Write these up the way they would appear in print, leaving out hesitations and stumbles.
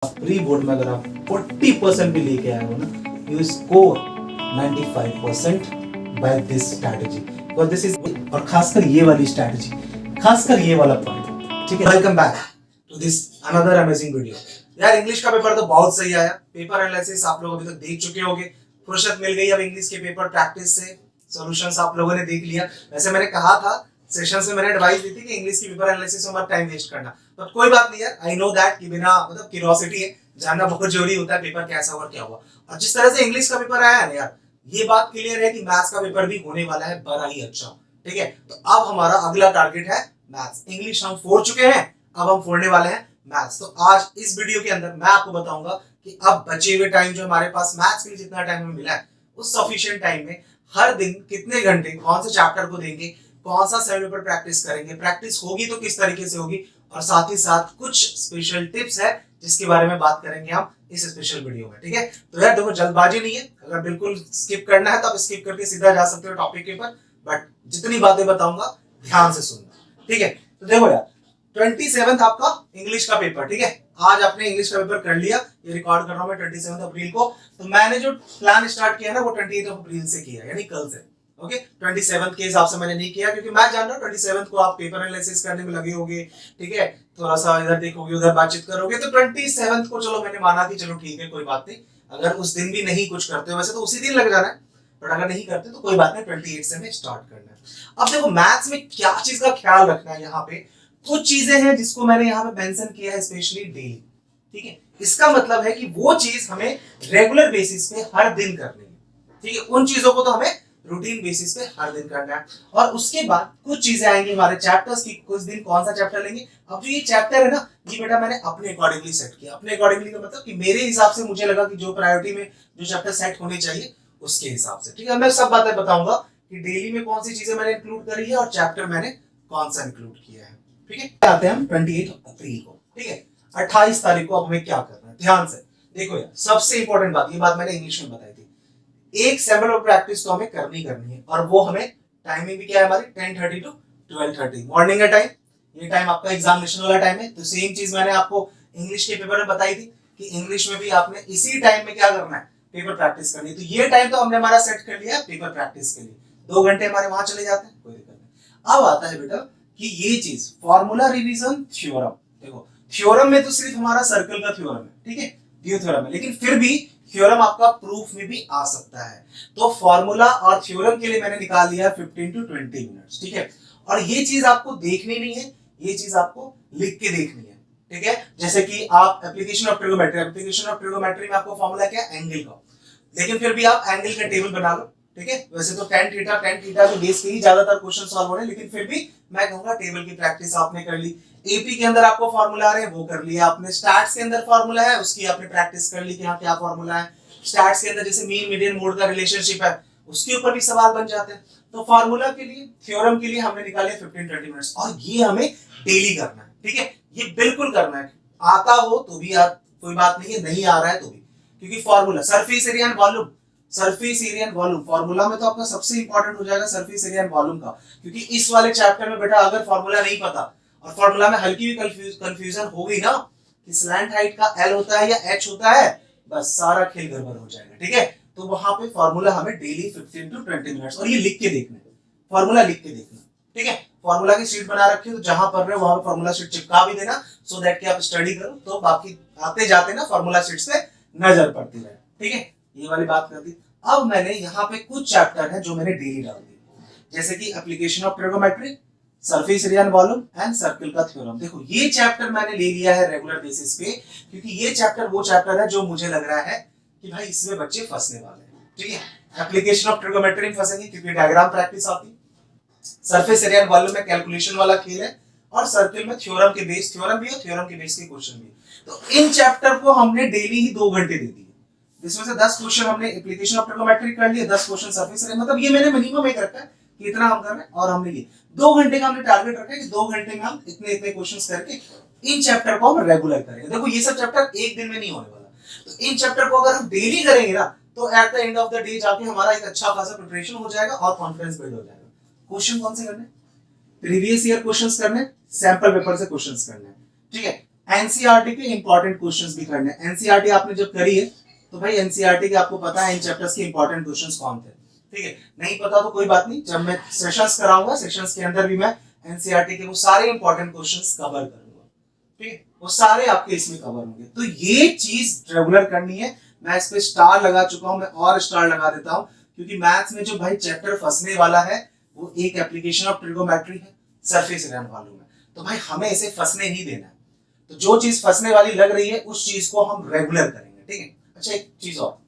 Pre board में अगर आप 40% भी लेके आए हो ना, you score 95% by this strategy, और दिस इज, और खासकर ये वाली स्ट्रैटेजी, खासकर ये वाला पॉइंट। ठीक है, welcome back to this another amazing video. यार इंग्लिश का पेपर तो बहुत सही आया, पेपर एनालिसिस आप लोग अभी तक देख चुके होंगे, फुर्सत मिल गई अब इंग्लिश के पेपर प्रैक्टिस से, सॉल्यूशंस आप लोगों ने देख लिया। वैसे मैंने कहा था सेशन में, मैंने एडवाइस दी थी कि इंग्लिश की पेपर एनालिसिस में मत टाइम वेस्ट करना, तो कोई बात नहीं यार, आई नो दैट कि बिना मतलब क्यूरियोसिटी है, जानना बहुत जरूरी होता है पेपर कैसा हुआ क्या हुआ। और जिस तरह से इंग्लिश का पेपर आया ना यार, ये बात क्लियर है कि मैथ्स का पेपर भी होने वाला है बड़ा ही अच्छा। ठीक है, तो अब हमारा अगला टारगेट है मैथ्स। इंग्लिश हम फोड़ चुके हैं, अब हम फोड़ने वाले हैं मैथ्स। तो आज इस वीडियो के अंदर मैं आपको बताऊंगा कि अब बचे हुए टाइम जो हमारे पास मैथ्स के लिए जितना टाइम हमें मिला है, उस सफिशिएंट टाइम में हर दिन कितने घंटे कौन से चैप्टर को देंगे, कौन सा सेम पेपर प्रैक्टिस करेंगे, प्रैक्टिस होगी तो किस तरीके से होगी, और साथ ही साथ कुछ स्पेशल टिप्स है जिसके बारे में बात करेंगे हम इस स्पेशल वीडियो में। ठीक है, तो यार देखो जल्दबाजी नहीं है, अगर बिल्कुल स्किप करना है तो आप स्किप करके सीधा जा सकते हो टॉपिक के ऊपर, बट जितनी बातें बताऊंगा ध्यान से सुनना। ठीक है, तो देखो यार 27th आपका इंग्लिश का पेपर। ठीक है, आज आपने इंग्लिश का पेपर कर लिया, ये रिकॉर्ड कर रहा हूं मैं 27 अप्रैल को। तो मैंने जो प्लान स्टार्ट किया ना वो 28 अप्रैल से किया, यानी कल से। ओके, 27 के हिसाब से मैंने नहीं किया क्योंकि मैं जान रहा हूँ 27 को आप पेपर एनालिसिस करने में लगे होगे। ठीक है, थोड़ा सा इधर देखोगे उधर बातचीत करोगे, तो 27 को चलो मैंने माना कि चलो ठीक है कोई बात नहीं, अगर उस दिन भी नहीं कुछ करते हो, वैसे तो उसी दिन लग जाना है, बट अगर नहीं करते तो कोई बात नहीं, 28 से हमें स्टार्ट करना है। अब देखो मैथ्स में क्या चीज का ख्याल रखना है, यहाँ पे कुछ चीजें हैं जिसको मैंने यहाँ पे मेंशन किया है, स्पेशली डेली। ठीक है, इसका मतलब है कि वो चीज हमें रेगुलर बेसिस पे हर दिन करनी है। ठीक है, उन चीजों को तो हमें रूटीन बेसिस पे हर दिन करना है। और उसके बाद कुछ चीजें आएंगी हमारे चैप्टर्स की, कुछ दिन कौन सा चैप्टर लेंगे। अब जो ये चैप्टर है ना, ये बेटा मैंने अपने अकॉर्डिंगली सेट किया। अपने अकॉर्डिंगली का मतलब कि मेरे हिसाब से मुझे लगा कि जो प्रायोरिटी में जो चैप्टर सेट होने चाहिए उसके हिसाब से। ठीक है, मैं सब बातें बताऊंगा कि डेली में कौन सी चीजें मैंने इंक्लूड करी है और चैप्टर मैंने कौन सा इंक्लूड किया है। ठीक है, आते हैं हम 28 अप्रैल को। ठीक है, 28 तारीख को अब हमें क्या करना है, ध्यान से देखो यार, सबसे इंपॉर्टेंट बात, ये बात मैंने इंग्लिश में बताई थी, एक सेमिनर प्रैक्टिस तो हमें करनी है, और वो हमें टाइमिंग भी क्या है हमारी 10:30 टू 12:30 मॉर्निंग का टाइम। ये टाइम आपका एग्जामिनेशन वाला टाइम है। तो सेम चीज मैंने आपको इंग्लिश के पेपर में बताई थी कि इंग्लिश में भी आपने इसी टाइम में क्या करना है, पेपर प्रैक्टिस करनी है। तो ये टाइम तो हमने हमारा सेट कर लिया है पेपर प्रैक्टिस के लिए, 2 घंटे हमारे वहां चले जाते हैं, कोई दिक्कत नहीं। अब आता है बेटा कि ये चीज फॉर्मूला रिवीजन थ्योरम। देखो थ्योरम में तो सिर्फ हमारा सर्कल का थ्योरम है, ठीक है, थ्योरम है, लेकिन फिर भी थ्योरम आपका प्रूफ में भी आ सकता है। तो फॉर्मूला और थ्योरम के लिए मैंने निकाल लिया 15 टू 20 मिनट्स। ठीक है, और ये चीज आपको देखनी नहीं है, ये चीज आपको लिख के देखनी है। ठीक है, जैसे कि आप application of trigonometry, application of trigonometry में आपको फॉर्मूला क्या है, एंगल का, लेकिन फिर भी आप एंगल का टेबल बना लो। ठीक है, वैसे तो tan थीटा के बेस पे ही ज्यादातर क्वेश्चन सॉल्व हो रहे हैं, लेकिन फिर भी मैं कहूंगा टेबल की प्रैक्टिस आपने कर ली। एपी के अंदर आपको फॉर्मूला आ रहे हैं वो कर लिया आपने, स्टैट्स के अंदर फॉर्मूला है उसकी आपने प्रैक्टिस कर ली कि हाँ क्या फॉर्मूला है। स्टैट्स के अंदर जैसे मीन मीडियन मोड का रिलेशनशिप है, उसके ऊपर भी सवाल बन जाते हैं। तो फॉर्मूला के लिए, थ्योरम के लिए हमने निकाले 15-20 मिनट्स, और ये हमें डेली करना है। ठीक है, ये बिल्कुल करना है, आता हो तो भी कोई बात नहीं है, नहीं आ रहा है तो भी, क्योंकि formula surface area and volume, surface area and volume formula में तो आपका सबसे इंपॉर्टेंट हो जाएगा सरफेस एरिया एंड वॉल्यूम का, क्योंकि इस वाले चैप्टर में बेटा अगर फॉर्मूला नहीं पता और फॉर्मूला में हल्की भी कंफ्यूजन हो गई ना कि स्लैंट हाइट का एल होता है या एच होता है, बस सारा खेल गड़बड़ हो जाएगा। ठीक है, तो वहां पे फॉर्मूला हमें डेली 15 टू 20 मिनट्स, और ये लिख के देखना है, फॉर्मूला लिख के देखना। ठीक है, फॉर्मूला की शीट बना रखी है, तो जहां पढ़ रहे हो वहां पे फॉर्मूला शीट चिपका भी देना, सो दैट कि आप स्टडी करो तो बाकी आते जाते ना फॉर्मूला शीट पे नजर पड़ती रहे। ठीक है, ये वाली बात कर दी। अब मैंने यहाँ पे कुछ चैप्टर है जो मैंने डेली डाल दिए, जैसे कि application of trigonometry, surface area and volume and circle का थ्योरम। देखो ये चैप्टर मैंने ले लिया है रेगुलर बेसिस पे, क्योंकि ये चैप्टर वो चैप्टर है जो मुझे लग रहा है कि भाई इसमें बच्चे फंसने वाले हैं। ठीक है, एप्लीकेशन ऑफ ट्रिगोमेट्री में फंसेंगे क्योंकि डायग्राम प्रैक्टिस आती, सरफेस एरिया एंड वॉल्यूम में कैलकुलेशन वाला खेल है, और सर्कल में थ्योरम के बेस, थ्योरम भी है, थ्योरम के बेस के क्वेश्चन भी। तो इन चैप्टर को हमने डेली ही 2 घंटे दे दिए, जिसमें से 10 क्वेश्चन हमने एप्लीकेशन ऑफ ट्रिगोमेट्री कर लिए, 10 क्वेश्चन सरफेस एरिया, मतलब ये मैंने मिनिमम एक रखा है कि इतना हम कर रहे हैं, और हमने ये 2 घंटे का हमने टारगेट रखा है कि 2 घंटे में हम इतने इतने क्वेश्चंस करके इन चैप्टर को हम रेगुलर करेंगे। देखो ये सब चैप्टर एक दिन में नहीं होने वाला, तो इन चैप्टर को अगर हम डेली करेंगे ना, तो at the end of the day जाके हमारा एक अच्छा खासा प्रिपरेशन हो जाएगा और कॉन्फिडेंस बिल्ड हो जाएगा। क्वेश्चन कौन से करने, प्रीवियस ईयर क्वेश्चंस करने, सैंपल पेपर से क्वेश्चंस करने। ठीक है, एनसीईआरटी के इंपॉर्टेंट क्वेश्चंस भी करने हैं। एनसीईआरटी आपने जब करी है तो भाई एनसीईआरटी के आपको पता है इन चैप्टर्स के इंपॉर्टेंट क्वेश्चंस कौन थे, ठीक है। नहीं पता तो कोई बात नहीं, जब मैं सेशंस कराऊंगा सेशंस के अंदर भी मैं एनसीईआरटी के वो सारे इंपॉर्टेंट क्वेश्चंस कवर करूंगा, ठीक है। वो सारे आपके इसमें कवर होंगे। तो ये चीज रेगुलर करनी है। मैं इस पे स्टार लगा चुका हूं, मैं और स्टार लगा देता हूं, क्योंकि मैथ्स में जो भाई चैप्टर फंसने वाला है वो एक एप्लीकेशन ऑफ ट्रिगोमेट्री है, सरफेस एरिया मालूम है। तो भाई हमें इसे फंसने ही देना है। तो जो चीज फंसने वाली लग रही है उस चीज को हम रेगुलर करेंगे, ठीक है। अच्छा एक चीज और,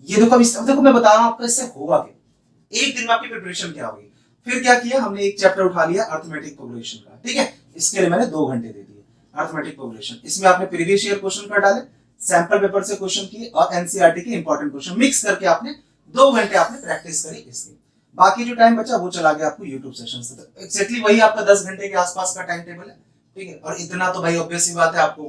ये देखो अब देखो मैं बता रहा हूं आपका इससे होगा क्या, एक दिन में आपकी प्रिपरेशन क्या होगी। फिर क्या किया हमने, एक चैप्टर उठा लिया अर्थमेटिक प्रोग्रेशन का, ठीक है। इसके लिए मैंने 2 घंटे दे दिए अर्थमेटिक प्रोग्रेशन। इसमें आपने प्रीवियस ईयर क्वेश्चन कर डाले, सैंपल पेपर से क्वेश्चन किए और एनसीईआरटी के इंपॉर्टेंट क्वेश्चन मिक्स करके आपने 2 घंटे आपने प्रैक्टिस करी इसकी। बाकी जो टाइम बचा वो चला गया आपको यूट्यूब सेशन से। तो एक्जैक्टली वही आपका 10 घंटे के आसपास का टाइम टेबल है, ठीक है। और इतना तो भाई ऑब्वियस सी बात है आपको,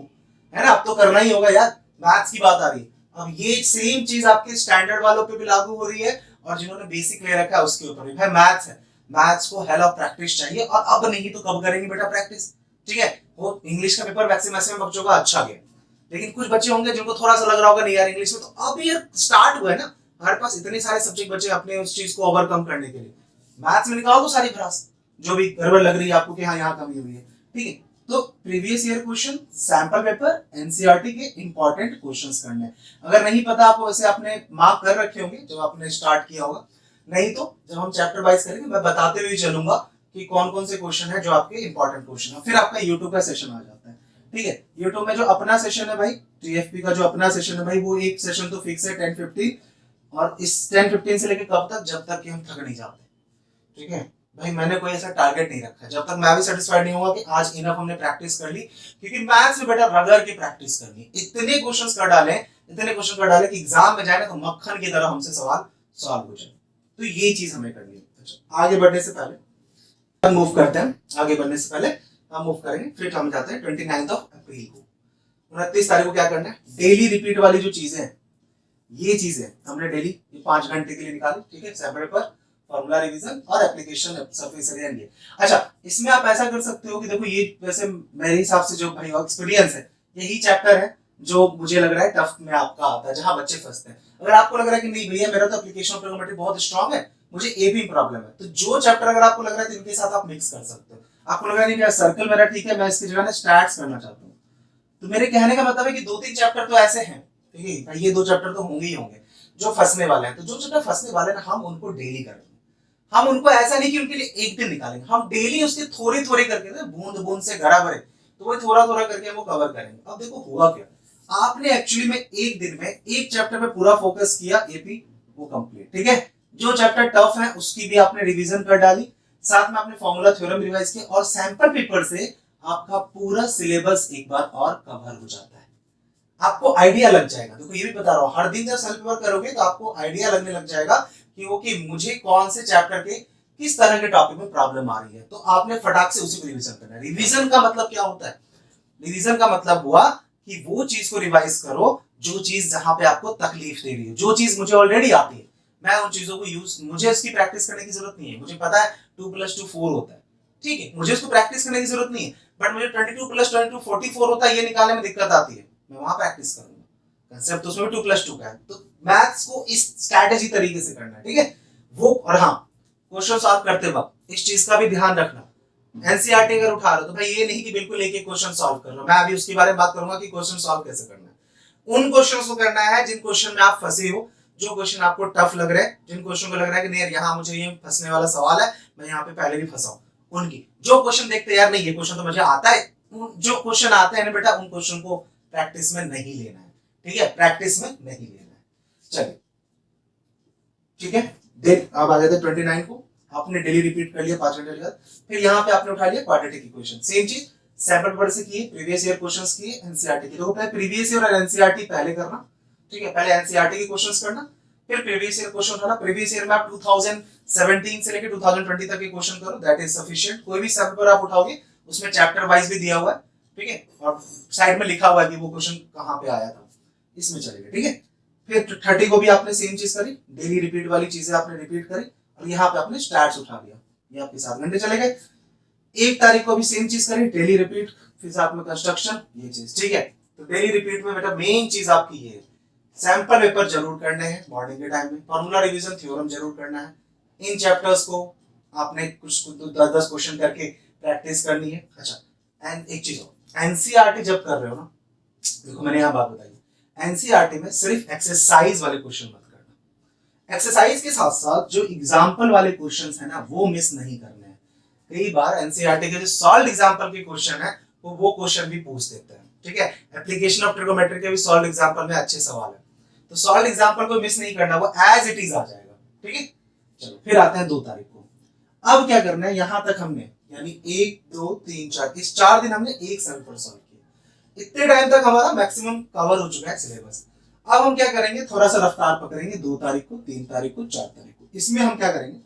है ना, अब तो करना ही होगा यार, मैथ्स की बात आ रही है। अब ये सेम चीज आपके स्टैंडर्ड वालों पे भी लागू हो रही है और जिन्होंने बेसिक ले रखा है उसके ऊपर भी। भाई मैथ्स है, मैथ्स को हेल ऑफ प्रैक्टिस चाहिए, और अब नहीं तो कब करेंगे बेटा प्रैक्टिस, ठीक है। वो इंग्लिश का पेपर मैक्सिमम बच्चों का अच्छा गया, लेकिन कुछ बच्चे होंगे जिनको थोड़ा सा लग रहा होगा नहीं यार इंग्लिश में, तो अब ये स्टार्ट हुआ है ना, हमारे पास इतने सारे सब्जेक्ट बचे अपने उस चीज को ओवरकम करने के लिए। मैथ्स में निकाल दो सारी भ्रास जो भी गड़बड़ लग रही है आपको कि हाँ यहाँ कमी हुई है, ठीक है। तो previous year question, sample paper, NCERT के इंपॉर्टेंट क्वेश्चंस करने हैं। अगर नहीं पता आपको, वैसे आपने मार्क कर रखे होंगे जब आपने स्टार्ट किया होगा, नहीं तो जब हम चैप्टर वाइज करेंगे मैं बताते हुए चलूंगा कि कौन कौन से क्वेश्चन है जो आपके इंपॉर्टेंट क्वेश्चन है। फिर आपका यूट्यूब का सेशन आ जाता है, ठीक है। यूट्यूब में जो अपना सेशन है भाई, टीएफपी का जो अपना सेशन है भाई, वो एक सेशन तो फिक्स है 10-15, और इस 10-15 से लेकर कब तक, जब तक कि हम थक नहीं जाते, ठीक है। भाई मैंने कोई ऐसा टारगेट नहीं रखा है, जब तक मैं भी सेटिस्फाइड नहीं होगा कि आज इनफ हमने प्रैक्टिस कर ली, क्योंकि मैथ्स में बेटा रगड़ की प्रैक्टिस करनी, इतने क्वेश्चंस कर डाले, इतने क्वेश्चन कर डाले कि एग्जाम में जाए ना तो मक्खन की तरह हमसे सवाल सॉल्व हो जाए। तो ये चीज हमें करनी है। अच्छा आगे बढ़ने से पहले हम मूव करते हैं, आगे बढ़ने से पहले हम मूव करेंगे, फिर हम जाते हैं 29 अप्रैल को। 29 तारीख को क्या करना है, डेली रिपीट वाली जो चीजें हैं, ये चीजें हमने डेली 5 घंटे के लिए निकाली, ठीक है। सैंपल पेपर, फॉर्मूला रिवीजन और एप्लीकेशन सरफेस एरिया एंड। अच्छा इसमें आप ऐसा कर सकते हो कि देखो ये वैसे मेरे हिसाब से जो भाई एक्सपीरियंस है, यही चैप्टर है जो मुझे लग रहा है टफ में आपका आता है, जहां बच्चे फंसते हैं। अगर आपको लग रहा है कि नहीं भैया मेरा तो एप्लीकेशन ऑफ ट्रिगोनोमेट्री बहुत स्ट्रांग है, मुझे एबी प्रॉब्लम है, तो जो चैप्टर अगर आपको लग रहा है तो इनके साथ आप मिक्स कर सकते हो। आपको लग रहा है नहीं सर्कल मेरा ठीक है, मैं इसकी जगह ना स्टैट्स करना चाहता हूँ, तो मेरे कहने का मतलब है कि 2-3 चैप्टर तो ऐसे हैं, ठीक है, ये 2 चैप्टर तो होंगे ही होंगे जो फंसने वाले हैं। तो जो चैप्टर फंसने वाले हैं ना, हम उनको डेली करेंगे। हम उनको ऐसा नहीं कि उनके लिए एक दिन निकालेंगे, हम डेली उसके थोड़े थोड़े करके ना, बूंद बूंद से घड़ा भरे, तो वो थोड़ा थोड़ा करके हम वो कवर करेंगे। अब देखो हुआ क्या, आपने एक्चुअली में एक दिन में एक चैप्टर पे पूरा फोकस किया, एपी वो कंप्लीट, ठीक है। जो चैप्टर टफ है उसकी भी आपने रिवीजन कर डाली, साथ में आपने फॉर्मूला थ्योरम रिवाइज किया, और सैंपल पेपर से आपका पूरा सिलेबस एक बार और कवर हो जाता है। आपको आइडिया लग जाएगा, देखो ये भी बता रहा हूं, हर दिन जब सेल्फ पेपर करोगे तो आपको आइडिया लगने लग जाएगा कि वो कि मुझे कौन से चैप्टर के किस तरह के टॉपिक में प्रॉब्लम आ रही है, तो आपने फटाक से उसी को रिवीजन करना है। रिवीजन का मतलब क्या होता है, रिवीजन का मतलब हुआ कि वो चीज को रिवाइज करो जो चीज जहां पे आपको तकलीफ दे रही है। जो चीज मुझे ऑलरेडी आती है, मैं उन चीजों को यूज, मुझे इसकी प्रैक्टिस करने की जरूरत नहीं है। मुझे पता है 2 + 2 4 होता है, ठीक है, मुझे उसको प्रैक्टिस करने की जरूरत नहीं है, बट मुझे 22 + 22 44 होता है, ये निकालने में दिक्कत आती है, मैं वहां प्रैक्टिस करूंगा। कंसेप्ट तो उसमें 2 + 2 का है, तो मैथ्स को इस स्ट्रैटेजी तरीके से करना है, ठीक है वो। और हाँ, क्वेश्चन सॉल्व करते वक्त इस चीज का भी ध्यान रखना, एनसीईआरटी अगर उठा रहे हो तो भाई ये नहीं कि बिल्कुल एक एक क्वेश्चन सॉल्व कर लो, मैं अभी उसके बारे में बात करूंगा कि क्वेश्चन सॉल्व कैसे करना है। उन क्वेश्चंस को करना है जिन क्वेश्चन में आप फंसे हो, जो क्वेश्चन आपको टफ लग रहे हैं, जिन क्वेश्चन को लग रहा है कि नहीं यार यहाँ मुझे ये फंसने वाला सवाल है, मैं यहाँ पे पहले भी फंसा हूं, उनकी जो क्वेश्चन देखते यार नहीं ये क्वेश्चन तो मुझे आता है, जो क्वेश्चन आते हैं ना बेटा उन क्वेश्चन को प्रैक्टिस में नहीं लेना है, ठीक है, प्रैक्टिस में नहीं लेना है। चलिए ठीक है, देन अब आ जाते हैं 29 को। आपने डेली रिपीट कर लिया 5 घंटे के बाद, फिर यहाँ पे आपने उठा लिया क्वाड्रेटिक इक्वेशन, सेम चीज सैंपल पेपर से किए, प्रीवियस ईयर क्वेश्चंस किए, एनसीईआरटी के। देखो पहले प्रीवियस ईयर और एनसीईआरटी पहले करना, ठीक है, पहले एनसीईआरटी के क्वेश्चंस करना, फिर प्रीवियस ईयर क्वेश्चन उठाना। प्रीवियस ईयर में आप 2017 से लेकर 2020 तक के क्वेश्चन करो, दैट इज सफिशिएंट। कोई भी सैंपल पेपर आप उठाओगे उसमें चैप्टर वाइज भी दिया हुआ है, ठीक है, और साइड में लिखा हुआ है कि वो क्वेश्चन कहां पे आया था, इसमें चलेगा, ठीक है। फिर 30 को भी आपने सेम चीज करी, डेली रिपीट वाली चीजें आपने रिपीट करी, और यहाँ पे आपने स्टैट्स उठा लिया, ये आपके 7 घंटे चले गए। 1 तारीख को भी सेम चीज करें, डेली रिपीट, फिर साथ में कंस्ट्रक्शन, ये चीज, ठीक है। तो डेली रिपीट में बेटा मेन चीज आपकी ये है, सैंपल पेपर जरूर करने हैं मॉर्निंग के टाइम में, फॉर्मूला रिवीजन, थ्योरम जरूर करना है। इन चैप्टर्स को आपने कुछ 10-10 क्वेश्चन करके प्रैक्टिस करनी है। अच्छा, एंड एक चीज और, एनसीईआरटी जब कर रहे हो ना, देखो मैंने यहाँ बात बताई, एनसीईआरटी में सिर्फ एक्सरसाइज वाले क्वेश्चन मत करना, एक्सरसाइज के साथ साथ जो एग्जाम्पल वाले क्वेश्चन है ना वो मिस नहीं करने हैं। कई बार एनसीईआरटी के जो सॉल्व एग्जाम्पल के क्वेश्चन है वो क्वेश्चन भी पूछ देते हैं, ठीक है। एप्लीकेशन ऑफ ट्रिगोनोमेट्री के भी सॉल्व एग्जाम्पल में अच्छे सवाल है, तो सॉल्व एग्जाम्पल को मिस नहीं करना, वो एज इट इज आ जाएगा, ठीक है। चलो फिर आते हैं 2 तारीख को। अब क्या करना है, यहां तक हमने यानी 1 2 3 4 इस 4 दिन हमने एक सवाल पर सॉल्व किया, इतने टाइम तक हमारा मैक्सिमम कवर हो चुका है सिलेबस। अब हम क्या करेंगे, थोड़ा सा रफ्तार पकड़ेंगे 2 तारीख को, 3 तारीख को, 4 तारीख को। इसमें हम क्या करेंगे,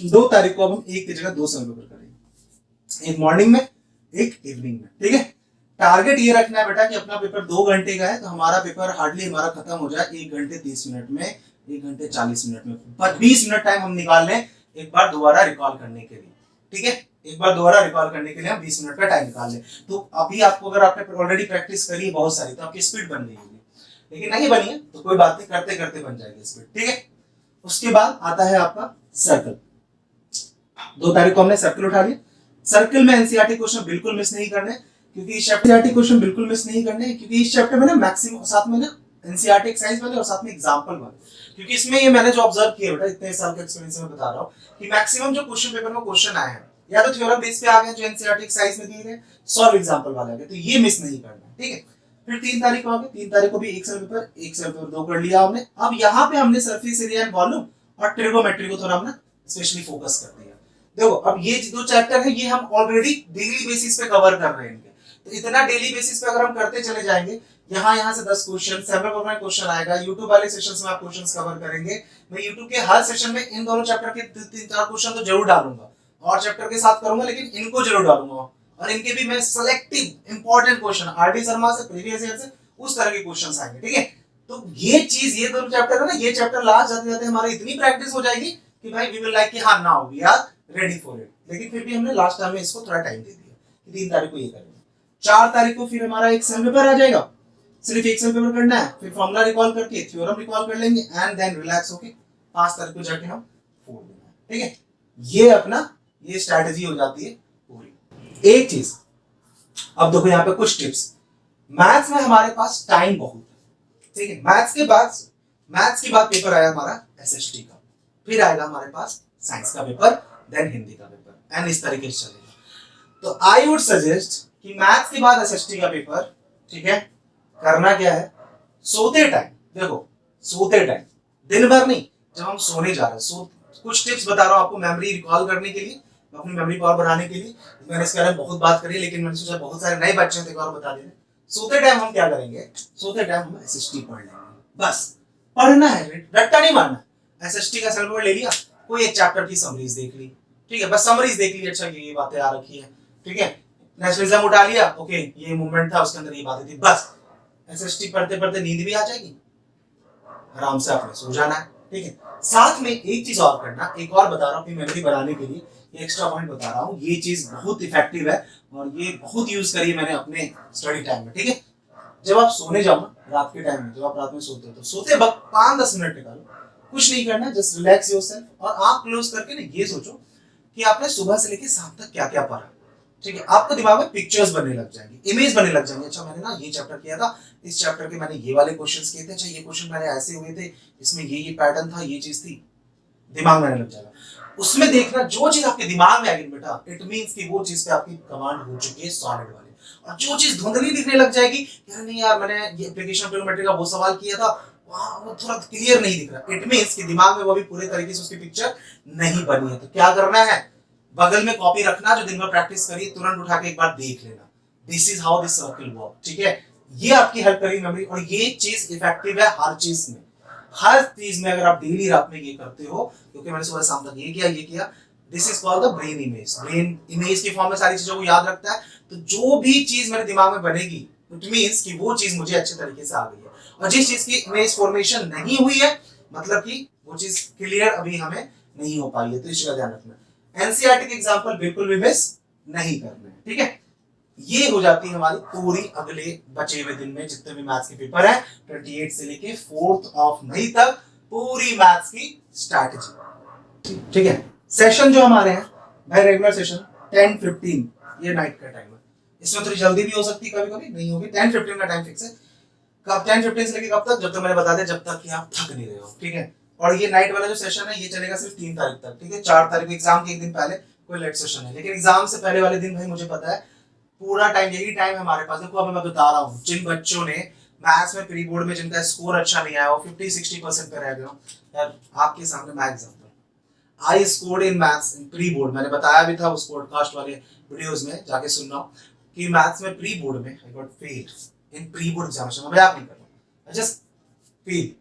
2 तारीख को अब हम एक की जगह 2 सवाल पेपर करेंगे, एक मॉर्निंग में एक इवनिंग में, ठीक है। टारगेट ये रखना है बेटा कि अपना पेपर 2 घंटे का है, तो हमारा पेपर हार्डली हमारा खत्म हो जाए 1 घंटे 30 मिनट में, 1 घंटे 40 मिनट में, बस 20 मिनट टाइम हम निकाल लें एक बार दोबारा रिकॉल करने के लिए, ठीक है। एक बार दोबारा रिकॉल करने के लिए हम 20 मिनट का टाइम निकाल लें। तो अभी आपको, अगर आपने ऑलरेडी प्रैक्टिस करी है बहुत सारी, तो आपकी स्पीड बन गई होगी, लेकिन नहीं बनी है तो कोई बात नहीं, करते करते बन जाएगी स्पीड, ठीक है। उसके बाद आता है आपका सर्कल। 2 तारीख को हमने सर्कल उठा लिया। सर्कल में एनसीईआरटी क्वेश्चन बिल्कुल मिस नहीं करने, क्योंकि इस चैप्टर एनसीईआरटी क्वेश्चन बिल्कुल मिस नहीं करने, क्योंकि इस चैप्टर में ना मैक्सिमम साथ में ना एनसीईआरटी एक्सरसाइज वाले और साथ में एग्जांपल वाले, क्योंकि इसमें ये मैंने जो ऑब्जर्व किया बेटा इतने साल के एक्सपीरियंस में बता रहा हूं कि मैक्सिमम जो क्वेश्चन पेपर में क्वेश्चन आए हैं या तो थ्योरम बेस पे आ गए जो एनसीईआरटी एक्सरसाइज में दिए गए, सॉल्व एग्जांपल वाले आ गए, तो ये मिस नहीं करना, ठीक है। फिर 3 तारीख को आ गए, 3 तारीख को भी एक सवाल पेपर 2 कर लिया हमने। अब यहाँ पे हमने सरफेस एरिया एंड वॉल्यूम और ट्रिगोनोमेट्री को थोड़ा हमने स्पेशली फोकस कर दिया। देखो अब ये 2 चैप्टर है, ये हम ऑलरेडी डेली बेसिस पे कवर कर रहे हैं इनके, तो इतना डेली बेसिस पे अगर हम करते चले जाएंगे, यहाँ से 10 क्वेश्चन, सैंपल में क्वेश्चन आएगा, यूट्यूब वाले सेशंस में आप क्वेश्चंस कवर करेंगे। मैं यूट्यूब के हर सेशन में इन दोनों चैप्टर के 3-4 क्वेश्चन तो जरूर डालूंगा, और चैप्टर के साथ करूंगा, लेकिन इनको जरूर डालूंगा, और इनके भी मैं selective important question RD Sharma से, प्रीवियस ईयर से, उस तरह के क्वेश्चंस आएंगे, ठीक है। तो ये चीज, ये दोनों चैप्टर है ना, ये चैप्टर लास्ट जाते जाते हमारी इतनी प्रैक्टिस हो जाएगी कि भाई वी विल लाइक कि हाँ now we are ready for it. लेकिन फिर भी हमने लास्ट टाइम में इसको थोड़ा टाइम दे दिया कि 3 तारीख को ये करेंगे। 4 तारीख को फिर हमारा एक सेम पेपर आ जाएगा, सिर्फ एक सेम पेपर करना है, फिर फॉर्मूला रिकॉल करके थ्योरम रिकॉल कर लेंगे, एंड देन रिलैक्स होके 5 तारीख को जाके हम 4 देना है, ठीक है। ये अपना ये स्ट्रैटेजी हो जाती है पूरी। एक चीज अब देखो यहाँ पे कुछ टिप्स, मैथ्स में हमारे पास टाइम बहुत है, ठीक है। मैथ्स के बाद पेपर आया हमारा एसएसटी का, फिर आएगा हमारे पास साइंस का पेपर, देन हिंदी का पेपर, एंड इस तरीके से चलेगा। तो आई वुड सजेस्ट कि मैथ्स के बाद एसएसटी का पेपर, ठीक है, करना क्या है, सोते टाइम, देखो सोते टाइम, दिन भर नहीं, जब हम सोने जा रहे हैं, कुछ टिप्स बता रहा हूं आपको मेमोरी रिकॉल करने के लिए, अपनी मेमोरी पावर बढ़ाने के लिए। मैंने इसके बारे में बहुत बात करी, लेकिन मैंने सोचा बहुत सारे नए बच्चे हैं तो एक और बता दें। सोते टाइम हम क्या करेंगे, सोते टाइम हम एसएसटी पढ़ लेंगे, बस पढ़ना है, रट्टा नहीं मारना। एसएसटी का सेल पेपर ले लिया, कोई एक चैप्टर की समरीज देख ली, ठीक है, बस समरीज देख ली, अच्छा ये बातें आ रखी है, ठीक है। नेशनलिज्म उठा लिया, ओके ये मूवमेंट था, उसके अंदर ये बातें थी, बस एसएसटी पढ़ते पढ़ते नींद भी आ जाएगी, आराम से आपने सो जाना है, ठीक है। साथ में एक चीज और करना, एक और बता रहा हूँ अपनी मेमोरी बढ़ाने के लिए, ये एक्स्ट्रा पॉइंट बता रहा हूँ, ये चीज बहुत इफेक्टिव है और ये बहुत यूज करी है मैंने अपने स्टडी टाइम में, ठीक है। जब आप सोने जाओ ना रात के टाइम में, जब आप रात में सोते हो, तो सोते वक्त 5-10 मिनट निकालो, कुछ नहीं करना, जस्ट रिलैक्स योरसेल्फ और आंख क्लोज करके ना ये सोचो कि आपने सुबह से लेकर शाम तक क्या क्या पढ़ा, ठीक है। आपको दिमाग में पिक्चर्स बनने लग जाएंगे, इमेज बनने लग जाएंगे, अच्छा मैंने ना ये चैप्टर किया था, इस चैप्टर के मैंने ये वाले क्वेश्चंस किए थे, अच्छा ये क्वेश्चन मैंने ऐसे हुए थे, इसमें ये पैटर्न था, ये चीज थी, दिमाग में आने लग जाएगा। उसमें देखना जो चीज आपके दिमाग में आएगी बेटा, इट मींस कि वो चीज पे आपकी कमांड हो चुकी है सॉलिड वाली। और जो चीज धुंधली दिखने लग जाएगी, यार नहीं यार मैंने ये एप्लीकेशन ट्रिगोनोमेट्री का वो सवाल किया था, वहां वो थोड़ा क्लियर नहीं दिख रहा, इट मींस कि दिमाग में वो भी पूरे तरीके से उसकी पिक्चर नहीं बनी है। तो क्या करना है, बगल में कॉपी रखना, जो दिन भर प्रैक्टिस करिए, तुरंत उठा के एक बार देख लेना, this is how this circle work, ठीक है। ये आपकी हेल्प करेगी मेमोरी, और ये चीज इफेक्टिव है हर चीज में, हर चीज में अगर आप डेली रात में ये करते हो, क्योंकि मैंने सुबह शाम तक ये किया, this is called the brain image. Brain image की फॉर्म में सारी चीजों को याद रखता है, तो जो भी चीज मेरे दिमाग में बनेगी, इट मींस कि वो चीज मुझे अच्छे तरीके से आ गई है, और जिस चीज की इमेज फॉर्मेशन नहीं हुई है, मतलब कि वो चीज क्लियर अभी हमें नहीं हो पाई है, तो इस चीज का ध्यान रखना। एनसीईआरटी के एग्जाम्पल बिल्कुल भी मिस नहीं करने, ठीक है। ये हो जाती है हमारी पूरी अगले बचे हुए दिन में जितने भी मैथ्स के पेपर है 28 से लेके 4 मई तक पूरी मैथ्स की स्ट्रैटेजी, ठीक है। सेशन जो हमारे हैं भाई रेगुलर सेशन 10:15 ये नाइट का टाइम है। इसमें थोड़ी जल्दी भी हो सकती है, कभी कभी नहीं होगी। 10:15 का टाइम फिक्स है। कब 10:15 से लेके कब तक? जब तक मैंने बता दिया, जब तक कि आप थक नहीं रहे हो, ठीक है। और ये नाइट वाला जो सेशन है ये चलेगा सिर्फ 3 तारीख तक, ठीक है। 4 तारीख को एग्जाम के एक दिन पहले कोई लेट सेशन है, लेकिन एग्जाम से पहले वाले दिन भाई मुझे पता है पूरा टाइम यही टाइम है हमारे पास। देखो अभी मैं बता रहा हूँ, जिन बच्चों ने मैथ्स में प्री बोर्ड में जिनका स्कोर अच्छा नहीं आया वो 50-60% पे रह गया यार, आपके सामने मैं example I scored in maths in pre board, मैंने बताया भी था उस पॉडकास्ट वाले वीडियोस में, जाके सुनना कि मैथ्स में प्री बोर्ड में I got failed in pre board examination. मैं मजाक नहीं कर रहा हूं, I just fail,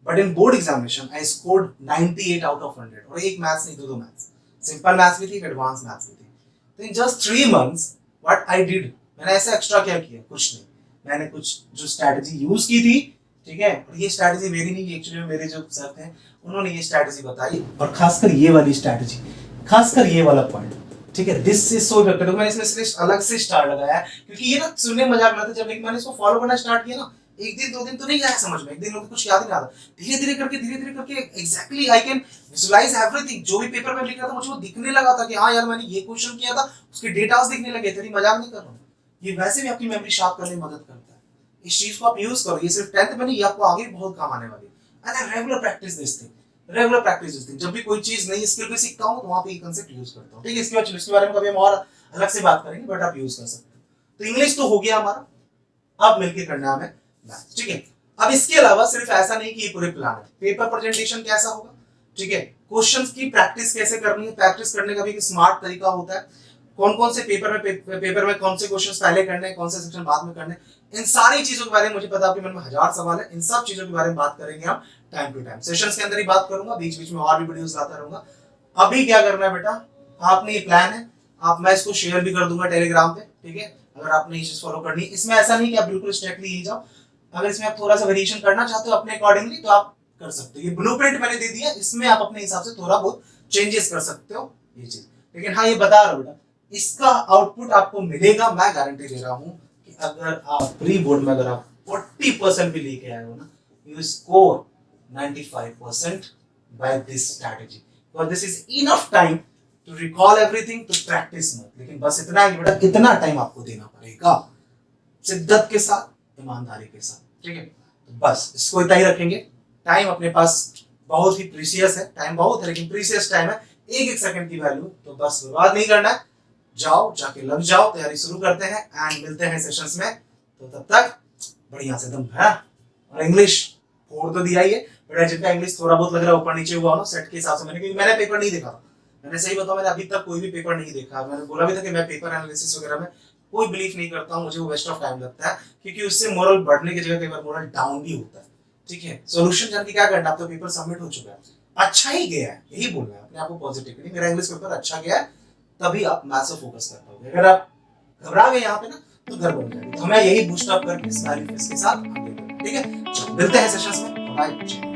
but in board examination I scored 98 out of 100। और एक मैथ्स नहीं, दो मैथ्स, सिंपल मैथ्स भी थी, एडवांस मैथ्स भी थी। तो in just 3 months what I did, मैंने ऐसे एक्स्ट्रा क्या किया? कुछ नहीं, मैंने कुछ जो स्ट्रैटेजी यूज की थी, ठीक है। और ये स्ट्रैटेजी मेरी नहीं, एक्चुअली मेरे जो सर थे उन्होंने ये स्ट्रैटेजी बताई, और खासकर ये वाली स्ट्रैटेजी, खासकर ये वाला पॉइंट, ठीक है। This is so effective. मैंने इसमें सिर्फ अलग से स्टार लगाया है क्योंकि ये ना सुनने में मजाक आता है। जब एक मैंने इसको फॉलो करना स्टार्ट किया ना, एक दिन 2 दिन तो नहीं आया समझ में, एक दिन लोग कुछ याद नहीं आता, धीरे धीरे करके exactly I can visualise everything. जो भी पेपर में लिख रहा था मुझे वो दिखने लगा था कि हाँ यार मैंने ये क्वेश्चन किया था, उसके डेटास दिखने लगे। तेरी मजाक नहीं कर रहा हूँ, ये वैसे भी आपकी मेमोरी शार्प करने में मदद करता है। इस चीज को आप यूज करो, ये सिर्फ 10th में नहीं, ये आपको आगे बहुत काम आने वाली है। And regular practice this thing, regular practice this thing. जब भी कोई चीज नई स्किल भी सीखता हूं तो वहां पे ये कांसेप्ट यूज करता हूं, ठीक है। इसके बारे में कभी हम और अलग से बात करेंगे, बट आप यूज कर सकते हो। तो इंग्लिश तो हो गया हमारा, अब मिलके करना है हमें मैथ्स, ठीक है। अब इसके अलावा सिर्फ ऐसा नहीं कि ये पूरे प्लान है, पेपर प्रेजेंटेशन कैसा होगा, ठीक है। क्वेश्चंस की प्रैक्टिस कैसे करनी है, प्रैक्टिस करने का भी एक स्मार्ट तरीका होता है। कौन कौन से पेपर में कौन से क्वेश्चंस पहले करने हैं, कौन से सेक्शन बाद में करने, इन सारी चीजों के बारे में मुझे पता है आपके मन में 1000 सवाल है। इन सब चीजों के बारे में बात करेंगे हम टाइम टू टाइम, सेशंस के अंदर ही बात करूंगा, बीच बीच में और भी वीडियोस लाता रहूंगा। अभी क्या करना है बेटा, आपने ये प्लान है, आप मैं इसको शेयर भी कर दूंगा टेलीग्राम पे, ठीक है। अगर आपने ये चीज फॉलो करनी है, इसमें ऐसा नहीं कि आप बिल्कुल स्ट्रिक्टली ही जाओ। अगर इसमें आप थोड़ा सा वेरिएशन करना चाहते हो अपने अकॉर्डिंगली तो आप कर सकते हो। ये ब्लूप्रिंट मैंने दे दिया, इसमें आप अपने हिसाब से थोड़ा बहुत चेंजेस कर सकते हो ये चीज। लेकिन हाँ ये बता रहा हूं बेटा, इसका आउटपुट आपको मिलेगा, मैं गारंटी दे रहा हूं कि अगर आप प्री बोर्ड में अगर आप 40% भी लेके आए हो ना, you score 95% by this strategy, because this is enough time to recall everything, to practice मत। लेकिन बस इतना है कि बेटा कितना टाइम आपको देना पड़ेगा, शिद्दत के साथ, ईमानदारी के साथ, ठीक है। तो बस इसको इतना ही रखेंगे। टाइम अपने पास बहुत ही प्रीशियस है, टाइम बहुत है लेकिन प्रीशियस टाइम है, एक एक सेकंड की वैल्यू, तो बस बर्बाद नहीं करना है। जाओ, जाके लग जाओ, तैयारी शुरू करते हैं एंड मिलते हैं सेशंस में। तो तब तक बढ़िया से दम है। और इंग्लिश 4 तो दिया ही है, बट जिनका इंग्लिश थोड़ा बहुत लग रहा है ऊपर नीचे हुआ ना सेट के हिसाब से, मैंने पेपर नहीं देखा, मैंने सही बताऊं मैंने अभी तक कोई भी पेपर नहीं देखा। मैंने बोला भी था कि मैं पेपर एनालिसिस वगैरह में कोई बिलीव नहीं करता हूं, मुझे वो वेस्ट ऑफ टाइम लगता है, क्योंकि उससे मोरल बढ़ने की जगह कई बार मोरल डाउन भी होता है, ठीक है। सॉल्यूशन जान के क्या करना, अब तो पेपर सबमिट हो चुका है, अच्छा ही गया है, यही बोलना है अपने आप को पॉजिटिवली। मेरा इंग्लिश पेपर अच्छा गया है, तभी आप मैथ्स पे फोकस कर पाओगे। अगर आप घबरा गए यहाँ पे ना तो घर बन जाएगी। तो हमें यही बूस्ट अप करके स्माइली फेस के साथ आगे बढ़ें, ठीक है। मिलते हैं सेशंस में, बाय।